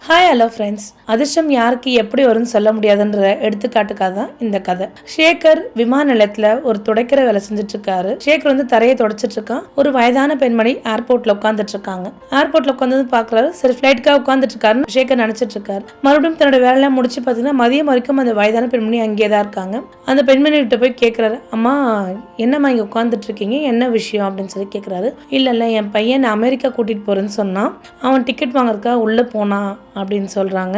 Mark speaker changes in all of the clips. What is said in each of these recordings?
Speaker 1: Hi hello friends. அதிர்ஷ்டம் யாருக்கு எப்படி வரும்னு சொல்ல முடியாதுன்ற எடுத்துக்காட்டுக்காக தான் இந்த கதை. ஷேகர் விமான நிலையத்தில் ஒரு துடைக்கிற வேலை செஞ்சுட்டு இருக்காரு. ஷேகர் வந்து தரையை தொடச்சிட்டு இருக்கான். ஒரு வயதான பெண்மணி ஏர்போர்ட்ல உட்காந்துட்டு இருக்காங்க. ஏர்போர்ட்ல உட்காந்து பாக்குறாரு. சரி ஃபிளைட்காக உட்காந்துட்டு இருக்காருன்னு ஷேகர் நினைச்சிட்டு இருக்காரு. மறுபடியும் தன்னோட வேலையெல்லாம் முடிச்சு பார்த்தீங்கன்னா மதியம் வரைக்கும் அந்த வயதான பெண்மணி அங்கேயே தான் இருக்காங்க. அந்த பெண்மணி கிட்ட போய் கேட்குறாரு, அம்மா என்னம்மா இங்கே உட்காந்துட்டு இருக்கீங்க, என்ன விஷயம் அப்படின்னு சொல்லி கேட்குறாரு. இல்லை என் பையன் அமெரிக்கா கூட்டிட்டு போறேன்னு சொன்னான், அவன் டிக்கெட் வாங்குறதுக்காக உள்ளே போனான் அப்படின்னு சொல்கிறாங்க.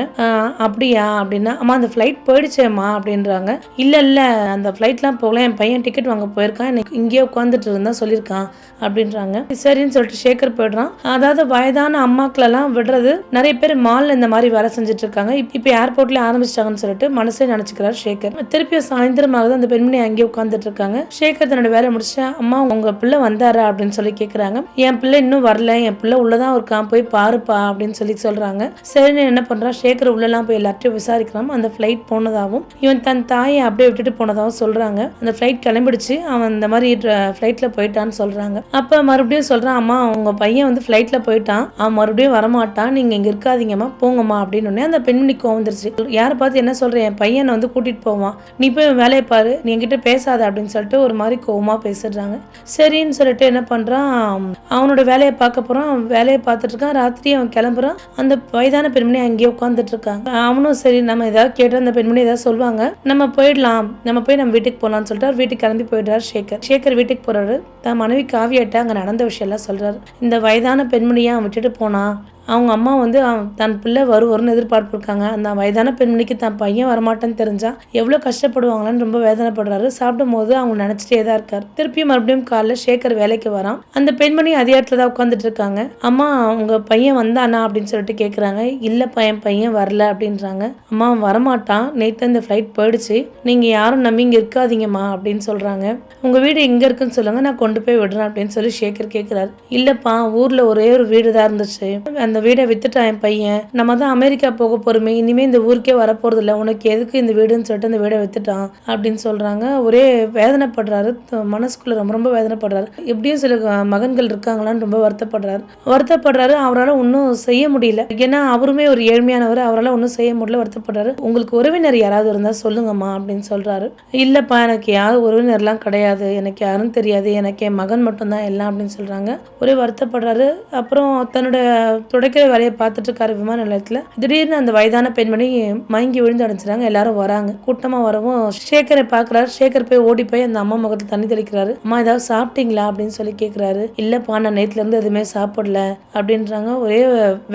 Speaker 1: அப்படியா அப்படின்னா, அம்மா அந்த ஃப்ளைட் போயிடுச்சேம்மா அப்படின்றாங்க. இல்லை அந்த ஃப்ளைட்லாம் போகல, என் பையன் டிக்கெட் வாங்க போயிருக்கான், எனக்கு இங்கேயே உட்காந்துட்டு இருந்தா சொல்லியிருக்கான் அப்படின்றாங்க. சரின்னு சொல்லிட்டு ஷேகர் போயிடுறான். அதாவது வயதான அம்மாக்களெல்லாம் விடுறது நிறைய பேர் மாலில் இந்த மாதிரி வேலை செஞ்சுட்டு இருக்காங்க. இப்போ ஏர்போர்ட்ல ஆரம்பிச்சிட்டாங்கன்னு சொல்லிட்டு மனசே நினைச்சுக்கிறார் ஷேகர். திருப்பியும் சாயந்தரமாக அந்த பெண்மணி அங்கேயே உட்காந்துட்டு இருக்காங்க. ஷேகர் தன்னோட வேலை முடிச்சு, அம்மா உங்க பிள்ளை வந்தாரா அப்படின்னு சொல்லி கேட்குறாங்க. என் பிள்ளை இன்னும் வரல, என் பிள்ளை உள்ளதான் இருக்கான், போய் பாருப்பா அப்படின்னு சொல்லி சொல்றாங்க. சரின்னு என்ன பண்றான், ஷேகர் உள்ளெல்லாம் போய் எல்லார்ட்டையும் விசாரிக்கிறான். அந்த ஃபிளைட் போனதாகவும் இவன் தன் தாயை அப்படியே விட்டுட்டு போனதாகவும் சொல்றாங்க. அந்த ஃபிளைட் கிளம்பிடுச்சு, அவன் இந்த மாதிரி ஃபிளைட்ல போயிட்டான்னு சொல்றாங்க. அப்ப மறுபடியும் சொல்றான், அம்மா உங்க பையன் வந்து ஃபிளைட்ல போயிட்டான், அவன் மறுபடியும் வரமாட்டான், நீங்க இங்க இருக்காதீங்கம்மா போங்கம்மா அப்படின்னு அந்த பெண்மணிக்கு வந்துருச்சு. யாரை பார்த்து என்ன சொல்றேன், என் பையனை வந்து கூட்டிட்டு போவான், நீ போய் வேலையை பாரு, நீ என்கிட்ட பேசாத அப்படின்னு சொல்லிட்டு ஒரு மாதிரி கோவமா பேசிடுறாங்க. சரின்னு சொல்லிட்டு என்ன பண்றான், அவனோட வேலையை பார்க்க போறான். வேலையை பார்த்துட்டு இருக்கான். ராத்திரி அவன் கிளம்புறான். அந்த வயதான பெண்மணி அங்கேயே உட்காந்துட்டு இருக்காங்க. அவனும் சரி நம்ம ஏதாவது கேட்டு அந்த பெண்மணி ஏதாவது சொல்லுவாங்க, நம்ம போயிடலாம், நம்ம போய் நம்ம வீட்டுக்கு போகலாம்னு சொல்லிட்டு வீட்டுக்கு கிளம்பி போயிடுறாரு ஷேகர் வீட்டுக்கு போறாரு. தன் மனைவி காவியாட்ட அங்க நடந்த விஷயம் எல்லாம் சொல்றாரு. இந்த வயதான பெண்மணியை அவன் விட்டுட்டு போனா, அவங்க அம்மா வந்து தன் பிள்ளை வரும்னு எதிர்பார்ப்பு இருக்காங்க. அந்த வயதான பெண்மணிக்கு தன் பையன் வரமாட்டேன்னு தெரிஞ்சா எவ்வளோ கஷ்டப்படுவாங்களான்னு ரொம்ப வேதனைப்படுறாரு. சாப்பிடும் போது அவங்க நினைச்சிட்டே தான் இருக்காரு. திருப்பியும் மறுபடியும் காலைல ஷேகர் வேலைக்கு வரான். அந்த பெண்மணி அதே இடத்துல தான் உட்காந்துட்டு இருக்காங்க. அம்மா உங்க பையன் வந்தானா அப்படின்னு சொல்லிட்டு கேட்குறாங்க. இல்லப்பா என் பையன் வரல அப்படின்றாங்க. அம்மா வரமாட்டான், நேற்று இந்த ஃப்ளைட் போயிடுச்சு, நீங்க யாரும் நம்பி இங்க இருக்காதீங்கம்மா அப்படின்னு சொல்றாங்க. உங்க வீடு எங்க இருக்குன்னு சொல்லுங்க, நான் கொண்டு போய் விடுறேன் அப்படின்னு சொல்லி ஷேகர் கேட்கிறாரு. இல்லப்பா ஊர்ல ஒரே ஒரு வீடு தான் இருந்துச்சு, அந்த வீடை வித்துட்டான் என் பையன், நம்ம தான் அமெரிக்கா போக போறோமே, இனிமே இந்த ஊருக்கே வரப்போறது இல்லை, உனக்கு எதுக்கு இந்த வீடுன்னு சொல்லிட்டு அந்த வீடை வித்துட்டான் அப்படின்னு சொல்றாங்க. ஒரே வேதனைப்படுறாரு, மனசுக்குள்ள ரொம்ப ரொம்ப வேதனைப்படுறாரு. எப்படியும் சில மகன்கள் இருக்காங்களான்னு ரொம்ப வருத்தப்படுறாரு. அவரால் ஒன்றும் செய்ய முடியல, ஏன்னா அவருமே ஒரு ஏழ்மையானவர், அவரால் ஒன்றும் செய்ய முடியல, வருத்தப்படுறாரு. உங்களுக்கு உறவினர் யாராவது இருந்தா சொல்லுங்கம்மா அப்படின்னு சொல்றாரு. இல்லப்பா எனக்கு யாரும் உறவினர்லாம் கிடையாது, எனக்கு யாரும் தெரியாது, எனக்கு என் மகன் மட்டும்தான் எல்லாம் அப்படின்னு சொல்றாங்க. ஒரே வருத்தப்படுறாரு. அப்புறம் தன்னோட துடைக்கிற வேலையை பார்த்துட்டு இருக்காரு விமான நிலையத்துல. திடீர்னு அந்த வயதான பெண்மணி மயங்கி விழுந்து அடைஞ்சிட்டாங்க. எல்லாரும் வராங்க, கூட்டமா வரவும் ஷேகரை பாக்குறாரு. ஷேகர் போய் ஓடி போய் அந்த அம்மா முகத்துல தண்ணி தெளிக்கிறாரு. அம்மா ஏதாவது சாப்பிட்டீங்களா அப்படின்னு சொல்லி கேட்கிறாரு. இல்லப்பா நான் நேத்துல இருந்து எதுவுமே சாப்பிடல அப்படின்றாங்க. ஒரே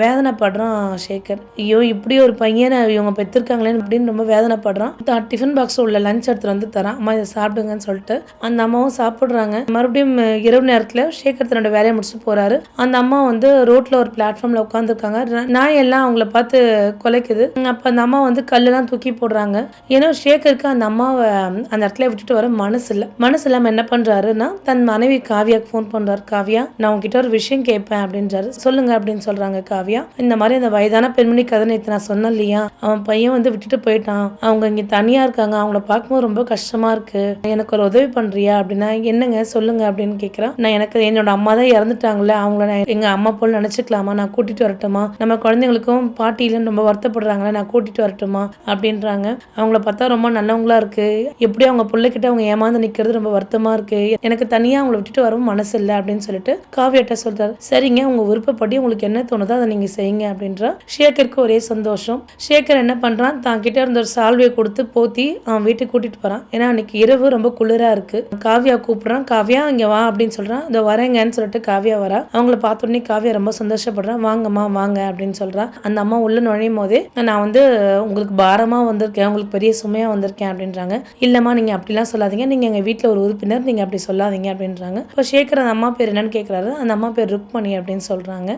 Speaker 1: வேதனைப்படுறான் ஷேகர். ஐயோ இப்படி ஒரு பையனை இவங்க பெற்றிருக்காங்களேன்னு அப்படின்னு ரொம்ப வேதனைப்படுறான். டிஃபன் பாக்ஸ் உள்ள லஞ்ச் எடுத்துட்டு வந்து தரான். அம்மா இதை சாப்பிடுங்கன்னு சொல்லிட்டு அந்த அம்மாவும் சாப்பிடுறாங்க. மறுபடியும் இரவு நேரத்துல ஷேகர் தன்னோட வேலையை முடிச்சு போறாரு. அந்த அம்மா வந்து ரோட்ல ஒரு பிளாட்ஃபார்ம்ல உட்காந்துருக்காங்க. நாய் எல்லாம் அவங்கள பார்த்து குலைக்குது. அப்ப அந்த அம்மா வந்து கல்லெல்லாம் தூக்கி போடுறாங்க. ஏன்னா ஷேகருக்கு அந்த அம்மாவை அந்த இடத்துல விட்டுட்டு வர மனசு இல்லாம என்ன பண்றாருன்னா தன் மனைவி காவியாக்கு ஃபோன் பண்றாரு. காவியா நான் உங்ககிட்ட ஒரு விஷயம் கேட்பேன் அப்படின்றாரு. சொல்லுங்க அப்படின்னு சொல்றாங்க காவியா. இந்த மாதிரி அந்த வயதான பெண்மணி கதை நேற்று நான் சொன்னேன் இல்லையா, அவன் பையன் வந்து விட்டுட்டு போயிட்டான், அவங்க இங்க தனியா இருக்காங்க, அவங்கள பார்க்கும்போது ரொம்ப கஷ்டமா இருக்கு, எனக்கு ஒரு உதவி பண்றியா அப்படின்னா. என்னங்க சொல்லுங்க அப்படின்னு கேட்கிறான். நான் எனக்கு என்னோட அம்மா தான் இறந்துட்டாங்கல்ல, அவங்கள நான் எங்க அம்மா போல நினைச்சுக்கலாமா, நான் கூட்டிட்டு வரட்டுமா, நம்ம குழந்தைங்களுக்கும் பாட்டி இல்லைன்னு ரொம்ப வருத்தப்படுறாங்களே, நான் கூட்டிட்டு வரட்டுமா அப்படின்றாங்க. அவங்கள பார்த்தா ரொம்ப நல்லவங்களா இருக்கு, எப்படி அவங்க பிள்ளைகிட்ட அவங்க ஏமாந்து நிக்கிறது ரொம்ப வருத்தமா இருக்கு, எனக்கு தனியா அவங்களை விட்டுட்டு வரவும் மனசு இல்லை அப்படின்னு சொல்லிட்டு காவியாட்ட சொல்றாரு. சரிங்க உங்க விருப்பப்படி உங்களுக்கு என்ன தோணுதோ அதை நீங்க செய்யுங்க அப்படின்றா. ஷேகருக்கு ஒரே சந்தோஷம். ஷேகர் என்ன பண்றான், தான் கிட்ட இருந்த ஒரு சால்வையை கொடுத்து போத்தி அவன் வீட்டுக்கு கூட்டிட்டு போறான். ஏன்னா அன்னைக்கு இரவு ரொம்ப குளிரா இருக்கு. காவியா கூப்பிடுறான். காவியா இங்க வா அப்படின்னு சொல்றான். இந்த வரேங்கன்னு சொல்லிட்டு காவியா வரா. அவங்கள பார்த்த உடனே காவியா ரொம்ப சந்தோஷப்படுறான். வாங்கம்மா வாங்க அப்படின்னு சொல்றா. அந்த அம்மா உள்ள நுழையும் போதே நான் வந்து உங்களுக்கு பாரமா வந்திருக்கேன், உங்களுக்கு பெரிய சுமையா வந்திருக்கேன் அப்படின்றாங்க. இல்லம்மா நீங்க அப்படிலாம் சொல்லாதீங்க, நீங்க எங்க வீட்டுல ஒரு உறுப்பினர், நீங்க அப்படி சொல்லாதீங்க அப்படின்றாங்க. இப்போ ஷேகர் அந்த அம்மா பேர் என்னன்னு கேட்கிறாரு. அந்த அம்மா பேர் ருக்மணி அப்படின்னு சொல்றாங்க.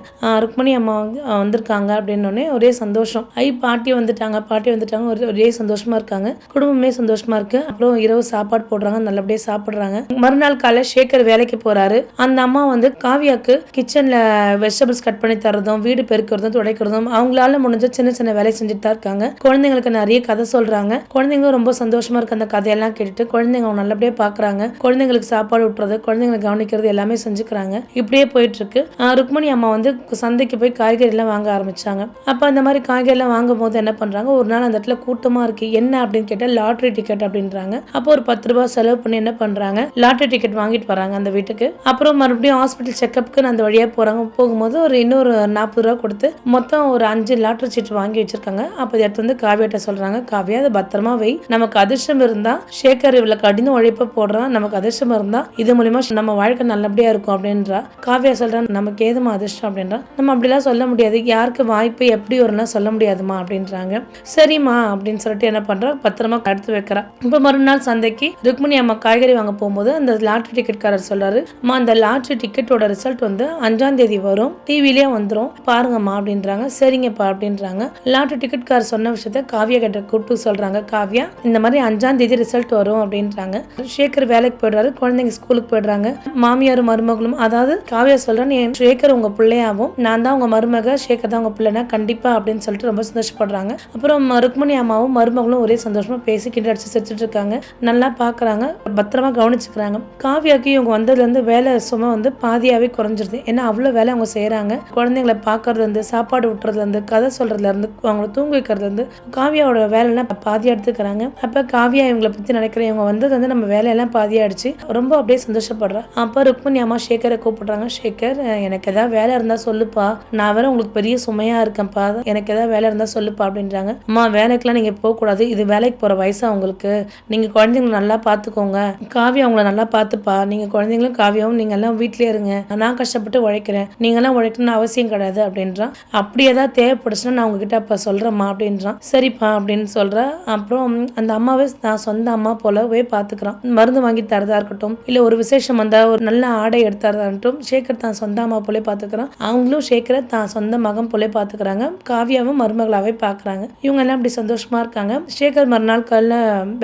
Speaker 1: ருக்மணி அம்மா வந்து வந்திருக்காங்க அப்படின்னு ஒரே சந்தோஷம். பாட்டி வந்துட்டாங்க ஒரே சந்தோஷமா இருக்காங்க. குடும்பமே சந்தோஷமா இருக்கு. அப்புறம் இரவு சாப்பாடு போடுறாங்க, நல்லபடியா சாப்பிடுறாங்க. மறுநாள் காலை ஷேகர் வேலைக்கு போறாரு. அந்த அம்மா வந்து காவியாக்கு கிச்சன்ல வெஜிடபிள்ஸ் கட் பண்ணி தரதும் வளர்க்குறதும் வீடு பெருக்கிறதும் துடைக்கிறதும் அவங்களால முடிஞ்ச சின்ன சின்ன வேலை செஞ்சுட்டு தான் இருக்காங்க. குழந்தைங்களுக்கு நிறைய கதை சொல்றாங்க. குழந்தைங்களும் ரொம்ப சந்தோஷமா இருக்கு அந்த கதையெல்லாம் கேட்டுட்டு. குழந்தைங்க அவங்க நல்லபடியா பாக்குறாங்க. குழந்தைங்களுக்கு சாப்பாடு விட்டுறது, குழந்தைங்களை கவனிக்கிறது எல்லாமே செஞ்சுக்கிறாங்க. இப்படியே போயிட்டு இருக்கு. ருக்மணி அம்மா வந்து சந்தைக்கு போய் காய்கறி எல்லாம் வாங்க ஆரம்பிச்சாங்க. அப்ப அந்த மாதிரி காய்கறி எல்லாம் வாங்கும் போது என்ன பண்றாங்க, ஒரு நாள் அந்த இடத்துல கூட்டமா இருக்கு. என்ன அப்படின்னு கேட்டா லாட்டரி டிக்கெட் அப்படின்றாங்க. அப்போ ஒரு 10 ரூபாய் செலவு பண்ணி என்ன பண்றாங்க, லாட்டரி டிக்கெட் வாங்கிட்டு வராங்க அந்த வீட்டுக்கு. அப்புறம் மறுபடியும் ஹாஸ்பிட்டல் செக்அப்க்கு அந்த வழியா போறாங்க. போகும்போது இன்னொரு 40 ரூபா கொடுத்து மொத்தம் ஒரு 5 லாட்டரி சீட் வாங்கி வச்சிருக்காங்க. அப்ப இதை எடுத்து வந்து காவியாட்ட சொல்றாங்க, காவியா அதை பத்திரமா வை, நமக்கு அதிர்ஷ்டம் இருந்தா சேகர் இவ்வளவு கடின உழைப்ப போடுறான், நமக்கு அதிர்ஷ்டம் இருந்தா இது மூலியமா நம்ம வாழ்க்கை நல்லபடியா இருக்கும் அப்படின்றா. காவியா சொல்றான், நமக்கு ஏதுமா அதிர்ஷ்டம் அப்படின்றா. நம்ம அப்படிலாம் சொல்ல முடியாது, யாருக்கு வாய்ப்பு எப்படி வரும்னா சொல்ல முடியாதுமா அப்படின்றாங்க. சரிம்மா அப்படின்னு சொல்லிட்டு என்ன பண்றா, பத்திரமா எடுத்து வைக்கிறா. இப்ப மறுநாள் சந்தைக்கு ருக்மணி அம்மா காய்கறி வாங்க போகும்போது அந்த லாட்டரி டிக்கெட்காரர் சொல்றாரு, அம்மா அந்த லாட்டரி டிக்கெட்டோட ரிசல்ட் வந்து 5ஆம் தேதி வரும், டிவிலே வந்துரும் பாருங்கம்மா அப்படின்றாங்க. சரிங்கப்பா அப்படின்றாங்க. லாட்டரி டிக்கெட்காரர் சொன்ன விஷயத்த காவியா கிட்ட கூப்பிட்டு சொல்றாங்க, காவியா இந்த மாதிரி 5ஆம் தேதி ரிசல்ட் வரும் அப்படின்றாங்க. சேகர் வேலைக்கு போயிடுறாரு, குழந்தைங்க ஸ்கூலுக்கு போயிடுறாங்க. மாமியாரும் மருமகளும், அதாவது காவியா சொல்றேன், சேகர் உங்க பிள்ளையாவும் நான் தான் உங்க மருமக, சேகர் தான் உங்க பிள்ளைனா கண்டிப்பா அப்படின்னு சொல்லிட்டு ரொம்ப சந்தோஷப்படுறாங்க. அப்புறம் ருக்மணி அம்மாவும் மருமகளும் ஒரே சந்தோஷமா பேசி கிட்ட அடிச்சு சிரிச்சுட்டு இருக்காங்க. நல்லா பாக்குறாங்க, பத்திரமா கவனிச்சுக்கிறாங்க. காவியாக்கு இவங்க வந்ததுல இருந்து வேலை சுமை வந்து பாதியாவே குறைஞ்சிருது. ஏன்னா அவ்வளவு வேலை அவங்க செய்யறாங்க. குழந்தைங்களை பாக்குறதுல இருந்து, சாப்பாடு விட்டுறதுல இருந்து, கதை சொல்றதுல இருந்து, அவங்களை தூங்க வைக்கிறதுல இருந்து காவியாவோட வேலையெல்லாம் பாதியா எடுத்துக்கிறாங்க. அப்ப காவியா இவங்களை பத்தி நினைக்கிறேன், இவங்க வந்தது வந்து நம்ம வேலையெல்லாம் பாதியாயிடுச்சு, ரொம்ப அப்படியே சந்தோஷப்படுறா. அப்ப ருக்மணி அம்மா சேகரை கூப்பிடுறாங்க. சேகர், எனக்கு ஏதாவது வேலை இருந்தா சொல்லுப்பா, நான் வேற உங்களுக்கு பெரிய சுமையா இருக்கேன்ப்பா, எனக்கு ஏதாவது வேலை இருந்தா சொல்லுப்பா அப்படின்றாங்க. அம்மா வேலைக்கெல்லாம் நீங்க போக கூடாது, இது வேலைக்கு போற வயசா உங்களுக்கு, நீங்க குழந்தைங்களை நல்லா பாத்துக்கோங்க, காவியா அவங்கள நல்லா பாத்துப்பா, நீங்க குழந்தைங்களும் காவியாவும் நீங்க எல்லாம் வீட்லயே இருங்க, நான் கஷ்டப்பட்டு உழைக்கிறேன், நீங்க எல்லாம் உழைக்கணும்னு அவசியம் கிடையாது அப்படின்றான். அப்படி ஏதாவது தேவைப்படுச்சுன்னா நான் உங்ககிட்ட அப்ப சொல்றேம்மா அப்படின்றான். சரிப்பா அப்படின்னு சொல்ற. அப்புறம் அந்த அம்மாவே நான் சொந்த அம்மா போலவே பாத்துக்கிறான். மருந்து வாங்கி தரதா இருக்கட்டும், இல்ல ஒரு விசேஷம் வந்தா ஒரு நல்ல ஆடை எடுத்தரதா இருக்கட்டும், சேகர் தான் சொந்த அம்மா போல பாத்துக்கிறான். அவங்களும் சேகரை தான் சொந்த மகன் போல பாத்துக்கிறாங்க. காவியாவும் மருமகளாவே பாக்குறாங்க. இவங்க எல்லாம் அப்படி சந்தோஷமா இருக்காங்க. சேகர் மறுநாள் காலைல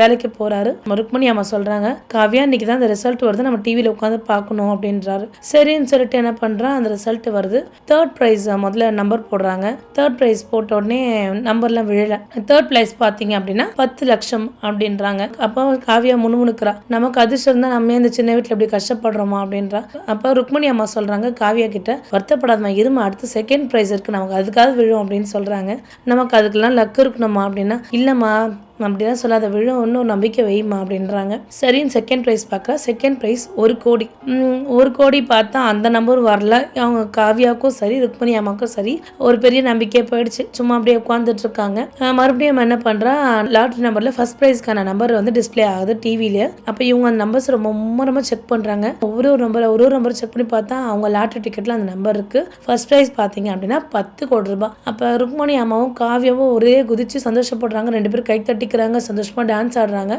Speaker 1: வேலைக்கு போறாரு. ருக்மணி அம்மா சொல்றாங்க, காவியா இன்னைக்கு தான் அந்த ரிசல்ட் வருது, நம்ம டிவில உட்காந்து பார்க்கணும் அப்படின்றாரு. சரின்னு சொல்லிட்டு என்ன பண்றான், அந்த ரிசல்ட் வருது. 3rd பிரைஸ் முதல்ல நம்பர் போடுறாங்க. 3rd பிரைஸ் போட்ட உடனே நம்பர்லாம் விழல. 3rd பிரைஸ் பாத்தீங்க அப்படின்னா 10 லட்சம் அப்படின்றாங்க. அப்போ காவியா முணுமுணுக்கிறா, நமக்கு அதிர்ஷ்டம் தான், நம்ம இந்த சின்ன வீட்டுல இப்படி கஷ்டப்படுறோமா அப்படின்றா. அப்ப ருக்மணி அம்மா சொல்றாங்க காவியா கிட்ட, வருத்தப்படாதமா இருமா, அடுத்து 2nd பிரைஸ் இருக்கு, நமக்கு அதுக்காக விழும் அப்படின்னு சொல்றாங்க. நமக்கு அதுக்கெல்லாம் லக் இருக்கணுமா அப்படின்னா, இல்லம்மா அப்படிலாம் சொல்லாத, விழும், இன்னும் நம்பிக்கை வைமா அப்படின்றாங்க. சரின்னு 2nd பிரைஸ் பார்க்க, 2nd பிரைஸ் 1 கோடி. 1 கோடி பார்த்தா அந்த நம்பர் வரல. அவங்க காவியாவுக்கும் சரி ருக்மணி அம்மாவுக்கும் சரி ஒரு பெரிய நம்பிக்கையே போயிடுச்சு. சும்மா அப்படியே உட்காந்துட்டு இருக்காங்க. மறுபடியும் என்ன பண்றா, லாட்டரி நம்பர்ல ஃபர்ஸ்ட் பிரைஸ்க்கான நம்பர் வந்து டிஸ்பிளே ஆகுது டிவில. அப்ப இவங்க அந்த நம்பர்ஸ் ரொம்ப செக் பண்றாங்க. ஒரு நம்பர் செக் பண்ணி பார்த்தா அவங்க லாட்டரி டிக்கெட்ல அந்த நம்பர் இருக்கு. ஃபர்ஸ்ட் பிரைஸ் பாத்தீங்க அப்படின்னா 10 கோடி ரூபாய். அப்ப ருக்மணி அம்மாவும் காவியாவும் ஒரே குதிச்சு சந்தோஷப்படுறாங்க. 2 பேரும் கை தட்டி சந்தோஷமா டான்ஸ் ஆடுறாங்க.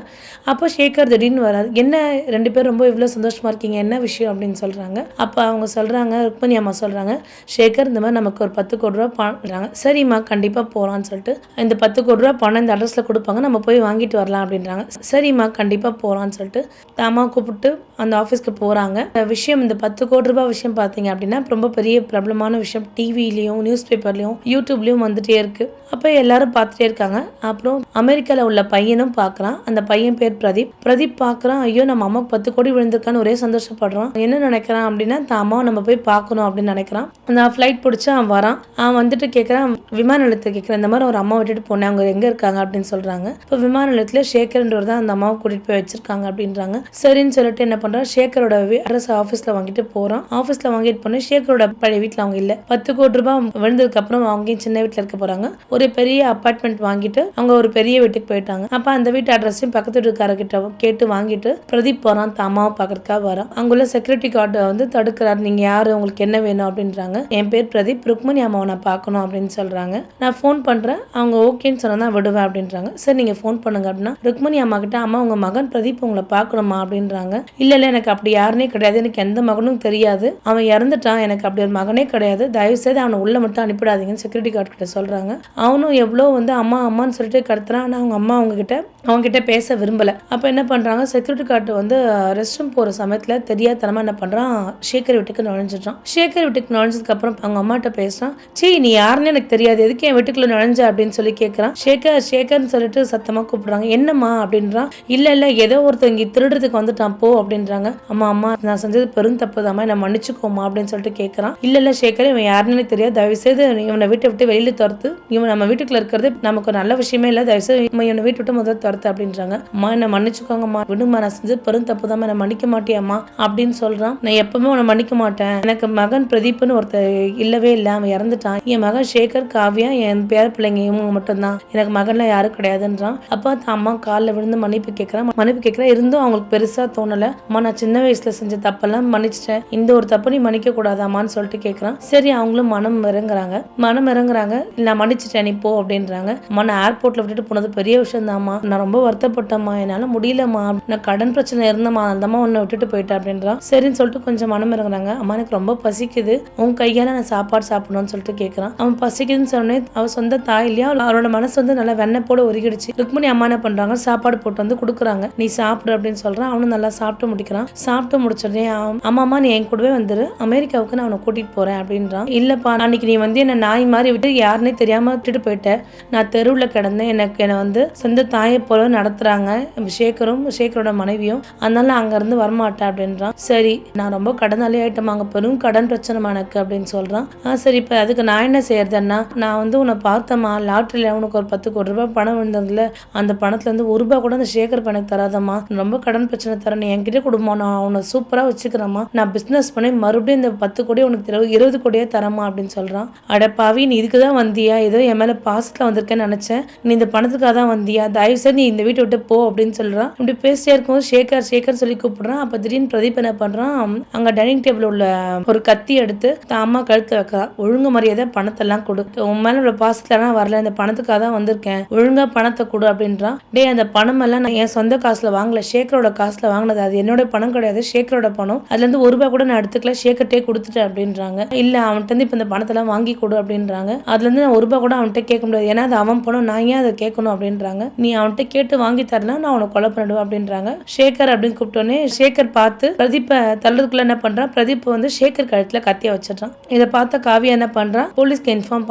Speaker 1: அப்போ சேகர் திடீர்னு வராது. என்ன 2 பேரும் ரொம்ப இவ்வளவு சந்தோஷமா இருக்கீங்க, என்ன விஷயம் அப்படின்னு சொல்றாங்க. அப்ப அவங்க சொல்றாங்க, ருக்மணி அம்மா சொல்றாங்க, சேகர் இந்த மாதிரி நமக்கு ஒரு 10 கோடி ரூபாய் பண்றாங்க. சரிம்மா கண்டிப்பா போலான்னு சொல்லிட்டு இந்த 10 கோடி ரூபாய் பணம் இந்த அட்ரஸ்ல கொடுப்பாங்க, நம்ம போய் வாங்கிட்டு வரலாம் அப்படின்றாங்க. சரிம்மா கண்டிப்பா போலான்னு சொல்லிட்டு அம்மா கூப்பிட்டு அந்த ஆஃபீஸ்க்கு போறாங்க. விஷயம் இந்த 10 கோடி ரூபாய் விஷயம் பாத்தீங்க அப்படின்னா ரொம்ப பெரிய பிரபலமான விஷயம். டிவிலையும் நியூஸ் பேப்பர்லயும் யூடியூப்லயும் வந்துட்டே இருக்கு. அப்ப எல்லாரும் பார்த்துட்டே இருக்காங்க. அப்புறம் அமெரிக்கால உள்ள பையனும் பார்க்கறான். அந்த பையன் பேர் பிரதீப் பார்க்கறான். ஐயோ நம்ம அம்மாவுக்கு 10 கோடி விழுந்திருக்கான்னு ஒரே சந்தோஷப்படுறான். என்ன நினைக்கிறான் அப்படின்னா, தான் அம்மாவை நம்ம போய் பார்க்கணும் அப்படின்னு நினைக்கிறான். அந்த ஃபிளைட் பிடிச்சு அவன் வரான். அவன் வந்துட்டு கேட்கறான், விமான நிலையத்தை கேட்கறான், இந்த மாதிரி ஒரு அம்மா விட்டுட்டு போனேன், அவங்க எங்க இருக்காங்க அப்படின்னு சொல்றாங்க. இப்போ விமான நிலையத்துல சேகர்ன்றவர் தான் அந்த அம்மாவை கூட்டிட்டு போய் வச்சிருக்காங்க அப்படின்றாங்க. சரின்னு சொல்லிட்டு என்ன பண்றான், சேகரோட அட்ரஸ் ஆஃபீஸ்ல வாங்கிட்டு போறான். ஆஃபீஸ்ல வாங்கிட்டு போன சேகரோட பழைய வீட்டுல அவங்க இல்ல. 10 கோடி ரூபாய் விழுந்ததுக்கு அப்புறம் அவங்க சின்ன வீட்டுல இருக்க போறாங்க. ஒரு பெரிய அபார்ட்மெண்ட் வாங்கிட்டு அவங்க ஒரு பெரிய வீட்டுக்கு போயிட்டாங்க. அப்ப அந்த வீட்டு அட்ரஸையும் பக்கத்து வீட்டுக்காரர்கிட்ட கேட்டு வாங்கிட்டு பிரதீப் போறான், அம்மாவை பாக்குறதுக்காக வரான். அங்குள்ள செக்யூரிட்டி கார்டு வந்து தடுக்கிறார். நீங்க யாரு, உங்களுக்கு என்ன வேணும் அப்படின்றாங்க. என் பேர் பிரதீப், ருக்மணி அம்மாவை நான் பார்க்கணும் அப்படின்னு சொல்றாங்க. நான் போன் பண்றேன், அவங்க ஓகேன்னு சொன்னா விடுவேன் அப்படின்றாங்க. சரி நீங்க போன் பண்ணுங்க அப்படின்னா ருக்மணி அம்மா கிட்ட, அம்மா உங்க மகன் பிரதீப் உங்களை பார்க்கணுமா அப்படின்றாங்க. இல்ல எனக்கு அப்படி யாருனே கிடையாது, எனக்கு எந்த மகனும் தெரியாது, அவன் இறந்துட்டான், எனக்கு அப்படி ஒரு மகனே கிடையாது, தயவு செய்து அவனை உள்ள மட்டும் அனுப்பிடாதீங்கன்னு செக்யூரிட்டி கார்டு கிட்ட சொல்றாங்க. அவனும் எவ்வளவு வந்து அம்மா அம்மான்னு சொல்லிட்டு கத்துறான். ஆனா அவங்க அம்மா அவங்க கிட்ட பேச விரும்பல. அப்ப என்ன பண்றாங்க, செக்யூரிட்டி கார்டு வந்து ரெஸ்ட் ரூம் போற சமயத்துல தெரியாதனமா என்ன பண்றான், சேகர் வீட்டுக்கு நுழைஞ்சிட்டான். சேகர் வீட்டுக்கு நுழைஞ்சதுக்கு அப்புறம் அவங்க அம்மாட்ட பேசுறான். சீ, நீ யாருன்னு எனக்கு தெரியாது, எதுக்கு என் வீட்டுக்குள்ள நுழைஞ்ச அப்படின்னு சொல்லி கேட்கறான். சேகர்னு சொல்லிட்டு சத்தமா கூப்பிடுறாங்க. என்னம்மா அப்படின்றான். இல்ல ஏதோ ஒருத்தர் இங்க திருடுறதுக்கு வந்துட்டான் போ அப்படின்றாங்க. அம்மா நான் செஞ்சது பெரும் தப்புதாம்மா, என்ன மன்னிச்சுக்கோமா அப்படின்னு சொல்லிட்டு கேட்கறான். இல்ல சேகர், இவன் யாருன்னு தெரியாது, தயவு செய்து இவனை வீட்டை விட்டு வெளியில துரத்து, இவன் நம்ம வீட்டுக்குள்ள இருக்கிறது நமக்கு நல்ல விஷயமே இல்ல, தயவு செய்து இவனை வீட்டு விட்டு முதல்ல துரத்து அப்படின்றாங்க. அம்மா என்ன மன்னிச்சுக்கோங்கம்மா, விடுமா, நான் செஞ்சது பெரும் தப்புதாம்மா, என்ன மன்னிக்க மாட்டியாம்மா அப்படின்னு சொல்றான். நான் எப்பவுமே உன்னை மன்னிக்க மாட்டேன், எனக்கு மகன் பிரதீப்னு ஒருத்தர் இல்லவே இல்லை, அவன் இறந்துட்டான், என் மகன் சேகர், காவியா, என் பேர பிள்ளைங்க இவங்க மட்டும்தான், எனக்கு மகன்லாம் யாரும் கிடையாதுன்றான். அப்பா அம்மா காலில் விழுந்து மன்னிப்பு கேட்கிறேன். இருந்தும் அவங்களுக்கு பெருசா தோணல. அம்மா, நான் சின்ன வயசுல செஞ்ச தப்பெல்லாம் மன்னிச்சிட்டேன், இந்த ஒரு தப்பு நீ மன்னிக்க கூடாதாமான்னு சொல்லிட்டு கேட்கறான். சரி, அவங்களும் மனம் இறங்குறாங்க. நான் மன்னிச்சிட்டேன், நீ போ அப்படின்றாங்க. அம்மா, நான் ஏர்போர்ட்ல விட்டுட்டு போனது பெரிய விஷயம் தான்மா, நான் ரொம்ப வருத்தப்பட்டம்மா, என்னால முடியலம்மா, நான் கடன் பிரச்சனை இருந்தம்மா, அந்தம்மா உன்னை விட்டுட்டு போயிட்டேன் அப்படின்றான். சரின்னு சொல்லிட்டு கொஞ்சம் மனம் இறங்குறாங்க. அம்மா, எனக்கு ரொம்ப பசிக்குது, உன் கையால நான் சாப்பாடு சாப்பிடணும்னு சொல்லிட்டு கேட்கறான். அவன் பசிக்குதுன்னு சொன்னே அவ சொந்த தாய் இல்லையா, அவரோட மனசு வந்து நல்லா வெண்ணெய் போட உருகிடுச்சு. ருக்மணி அம்மா என்ன பண்றாங்க, சாப்பாடு போட்டு வந்து கொடுக்குறாங்க. நீ சாப்பிடு அப்படின்னு சொல்றான். அவனும் நல்லா சாப்பிட்டு முடிக்கிறான். சாப்பிட்டு முடிச்சோடனே அம்மா நீ என் கூடவே வந்துரு, அமெரிக்காவுக்கு நான் அவனை கூட்டிட்டு போறேன் அப்படின்றான். இல்லப்பா, அன்னைக்கு நீ வந்து என்ன நாய் மாதிரி விட்டு யாருன்னே தெரியாம விட்டுட்டு போயிட்ட, நான் தெருவில் கிடந்தேன், என்னை வந்து சொந்த தாயை போல நடத்துறாங்க சேகரோட மனைவியும், அதனால அங்க இருந்து வரமாட்டேன் அப்படின்றான். சரி, நான் ரொம்ப கடனாளி ஆயிட்டோம், அங்க பெரும் கடன் பிரச்சனை எனக்கு அப்படின்னு சொல்றான். சரி, இப்ப அதுக்கு நான் என்ன செய்யறதுன்னா, நான் வந்து உன்னை பார்த்தமா, லாட்டரியில உனக்கு ஒரு 10 கோடி ரூபாய் பணம் விழுந்ததுல அந்த பணத்துல இருந்து ₹1 கூட அந்த சேகர் எனக்கு தராதம்மா, ரொம்ப கடன் பிரச்சனை தரேன், நீ என்கிட்ட கொடுமா, நான் உன்னை சூப்பரா வச்சுக்கிறேம்மா, நான் பிசினஸ் பண்ணி மறுபடியும் இந்த 10 கோடி உனக்கு 20 கோடியே தரமா அப்படின்னு சொல்றான். அடப்பாவி, நீ இதுக்குதான் வந்தியா, ஏதோ என் மேல பாசத்துல வந்திருக்கேன்னு நினைச்சேன், நீ இந்த பணத்துக்காக தான் வந்தியா, தயவு செய்து நீ இந்த வீட்டை விட்டு போ அப்படின்னு சொல்றான். இப்படி பேசிட்டே இருக்கும்போது சேகர் சொல்லி கூப்பிடுறான். அப்ப திடீர்னு பிரதீப் என்ன பண்றான், அங்க டைனிங் டேபிள் உள்ள ஒரு கத்தி எடுத்து தான் அம்மா கழுத்து வைக்கிறான். ஒழுங்கு மரியாதை பணத்தெல்லாம் கொடு, உன் மேல உள்ள பாசத்துலாம் வரல, இந்த பணத்துக்காக தான் வந்திருக்கேன், ஒழுங்கா பணத்தை கொடு அப்படின்றான். டே, அந்த பணம் எல்லாம் நான் என் சொந்த காசுல வாங்கல, சேகரோட காசுல வாங்கினது, அது என்னோட பணம் கிடையாது, சேகரோட பணம், அதுல இருந்து ₹1 கூட நான் எடுத்துக்கல, சேகர்ட்டே கொடுத்துட்டேன் அப்படின்றாங்க. இல்ல, அவன்கிட்ட இருந்து இப்ப இந்த பணத்தெல்லாம் வாங்கி கொடு அப்படின்றாங்க. அதுல இருந்து நான் ₹1 கூட அவன்கிட்ட கேட்க முடியாது, ஏன்னா அது அவன் பணம், நான் ஏன் அதை கேட்கணும் அப்படின்றாங்க. நீ அவன்கிட்ட கேட்டு வாங்கி தரலாம், நான் அவனை கொலை பண்ணிடுவேன் அப்படின்றாங்க. சேகர் அப்படின்னு கூப்பிட்டோன்னே சேகர் பார்த்து பிரதீப்பை தள்ளுறதுக்குள்ள என்ன பண்றான், பிரதீப் வந்து சேகர் கழுத்துல கத்திய வச்சிடறான். இதை பார்த்த காவியா என்ன பண்றான், போலீஸ்க்கு இன்ஃபார்ம்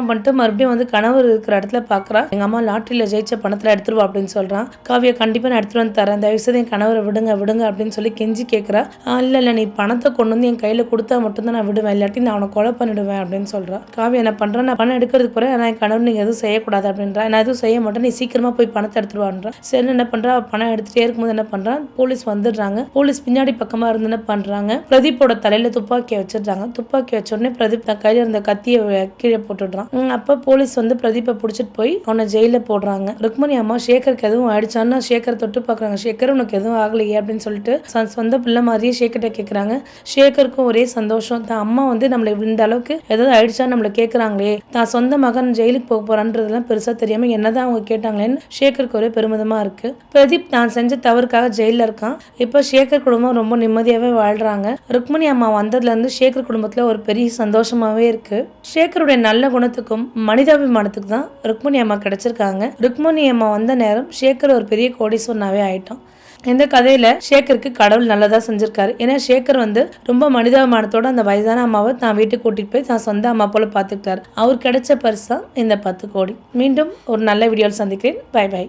Speaker 1: பண்ணிட்டு மறுபடியும் வந்து கணவர் இருக்கிற இடத்துல பாக்குறா. எங்க அம்மா லாட்டரியில ஜெயிச்ச பணத்துல எடுத்துருவா அப்படின்னு சொல்றான். காவியா, கண்டிப்பா நான் எடுத்துட்டு வந்து தரேன், தயவுசெய்து என் கணவரை விடுங்க அப்படின்னு சொல்லி கெஞ்சி கேட்கிறா. இல்ல நீ பணத்தை கொண்டு வந்து என் கையில கொடுத்தா மட்டும்தான் நான் விடுவேன், இல்லாட்டி நான் அவனை கொலை பண்ணிடுவேன் அப்படின்னு சொல்றான். காவியா என்ன பண்றான், நான் பணம் எடுக்கிறதுக்கு போறேன், ஆனா என் கணவர் நீங்க எதுவும் செய்யக்கூடாது அப்படின்றா. நான் எதுவும் செய்ய மாட்டேன், நீ சீக்கிரமா போய் பணத்தை எடுத்துருவான்றான். சரி, என்ன பண்றா, பணம் எடுத்துட்டே இருக்கும்போது என்ன பண்றான், போலீஸ் வந்துடுறாங்க. போலீஸ் பின்னாடி பக்கமா இருந்து என்ன பண்றாங்க, பிரதீப்போட தலையில துப்பாக்கியை வச்சிடுறாங்க. துப்பாக்கி வச்ச உடனே பிரதீப் கையில இருந்த கத்தியை கீழே போட்டுடுறான். அப்ப போலீஸ் வந்து பிரதீப்பை பிடிச்சிட்டு போய் அவனை ஜெயில போடுறாங்க. ருக்மணி அம்மா சேகருக்கு எதுவும் ஆயிடுச்சான்னு சேகர் தொட்டு பாக்குறாங்க. சேகர், உனக்கு எதுவும் ஆகலையே அப்படின்னு சொல்லிட்டு சொந்த பிள்ளை மாதிரியே சேகர்ட்ட கேட்கறாங்க. சேகருக்கும் ஒரே சந்தோஷம், தான் அம்மா வந்து நம்மள இந்த அளவுக்கு ஏதாவது ஆயிடுச்சான்னு நம்மள கேட்கறாங்களே, தான் சொந்த மகன் ஜெயிலுக்கு போக போறான்றதெல்லாம் பெருசா தெரியாம என்னதான் அவங்க கேட்டாங்களேன்னு சேகருக்கு ஒரே பெருமிதமா இருக்கு. பிரதீப் தான் செஞ்ச தவறுக்காக ஜெயில இருக்கான். இப்ப சேகர் குடும்பம் ரொம்ப நிம்மதியாவே வாழ்றாங்க. ருக்மணி அம்மா வந்ததுல இருந்து சேகர் குடும்பத்துல ஒரு பெரிய சந்தோஷமாவே இருக்கு. சேகருடைய நல்ல குணத்துக்கும் மனிதாபிமானத்துக்கு தான் ருக்மணி அம்மா கிடைச்சிருக்காங்க. ருக்மணி அம்மா வந்த நேரம் சேகர் ஒரு பெரிய கோடீஸ்வரனாவே ஆயிட்டான். இந்த கதையில சேகருக்கு கடவுள் நல்லதா செஞ்சிருக்காரு. ஏன்னா சேகர் வந்து ரொம்ப மனிதாபிமானத்தோட அந்த வயதான அம்மாவை தான் வீட்டுக்கு கூட்டிட்டு போய் தான் சொந்த அம்மா போல பாத்துக்கிட்டாரு. அவர் கிடைச்ச பரிசா இந்த 10 கோடி. மீண்டும் ஒரு நல்ல வீடியோவில் சந்திக்கிறேன். Bye by.